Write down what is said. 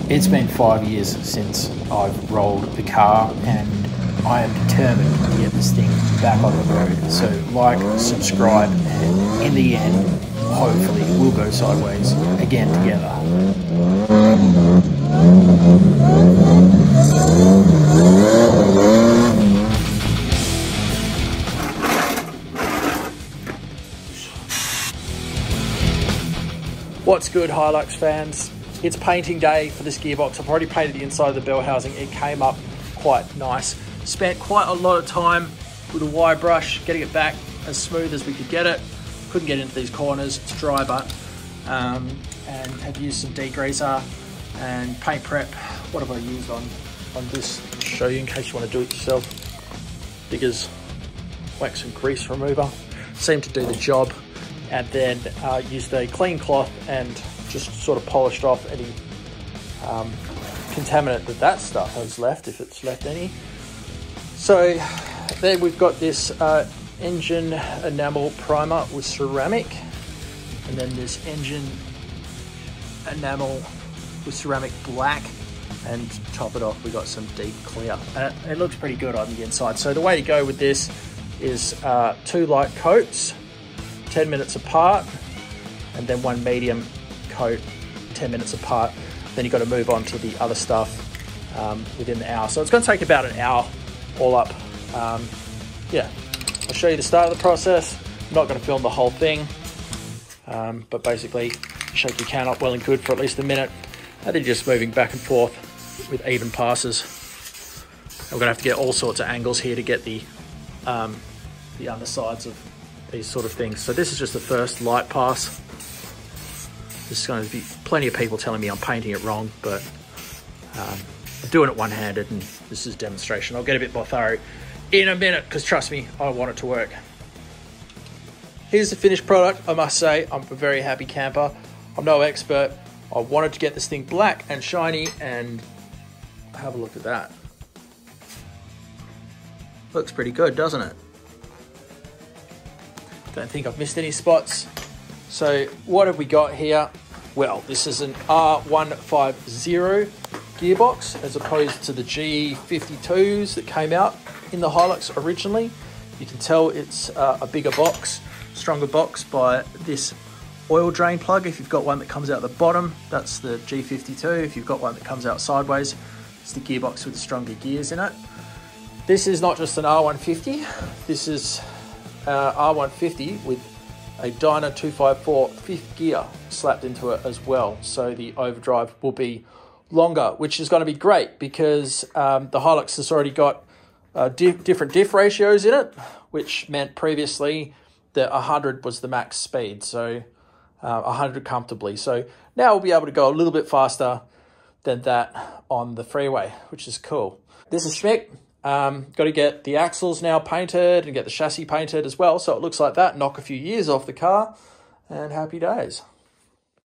It's been 5 years since I've rolled the car, and I am determined to get this thing back on the road. So like, subscribe, and in the end, hopefully we'll go sideways again together. What's good, Hi-Lux fans? It's painting day for this gearbox. I've already painted the inside of the bell housing. It came up quite nice. Spent quite a lot of time with a wire brush getting it back as smooth as we could get it. Couldn't get into these corners, it's dry, but and have used some degreaser and paint prep. What have I used on this? I'll show you in case you want to do it yourself. Diggers, wax and grease remover. Seemed to do the job. And then used a clean cloth and just sort of polished off any contaminant that stuff has left, if it's left any. So then we've got this engine enamel primer with ceramic, and then this engine enamel with ceramic black, and to top it off we got some deep clear. It looks pretty good on the inside. So the way to go with this is 2 light coats 10 minutes apart, and then 1 medium coat 10 minutes apart. Then you've got to move on to the other stuff within the hour. So it's going to take about an hour all up. Yeah, I'll show you the start of the process. I'm not going to film the whole thing, but basically shake your can up well and good for at least a minute, and then just moving back and forth with even passes. And we're going to have to get all sorts of angles here to get the undersides of these sort of things. So this is just the first light pass. There's going to be plenty of people telling me I'm painting it wrong, but I'm doing it one-handed, and this is a demonstration. I'll get a bit more thorough in a minute, because trust me, I want it to work. Here's the finished product. I must say, I'm a very happy camper. I'm no expert. I wanted to get this thing black and shiny, and have a look at that. Looks pretty good, doesn't it? Don't think I've missed any spots. So what have we got here? Well, this is an R150 gearbox as opposed to the G52s that came out in the Hilux originally. You can tell it's a bigger box, stronger box by this oil drain plug. If you've got one that comes out the bottom, that's the G52. If you've got one that comes out sideways, it's the gearbox with the stronger gears in it. This is not just an R150, this is R150 with a Dyna 254 fifth gear slapped into it as well. So the overdrive will be longer, which is going to be great because the Hilux has already got different diff ratios in it, which meant previously that 100 was the max speed. So 100 comfortably. So now we'll be able to go a little bit faster than that on the freeway, which is cool. This is Schmick. Got to get the axles now painted and get the chassis painted as well, so it looks like that. Knock a few years off the car, and happy days.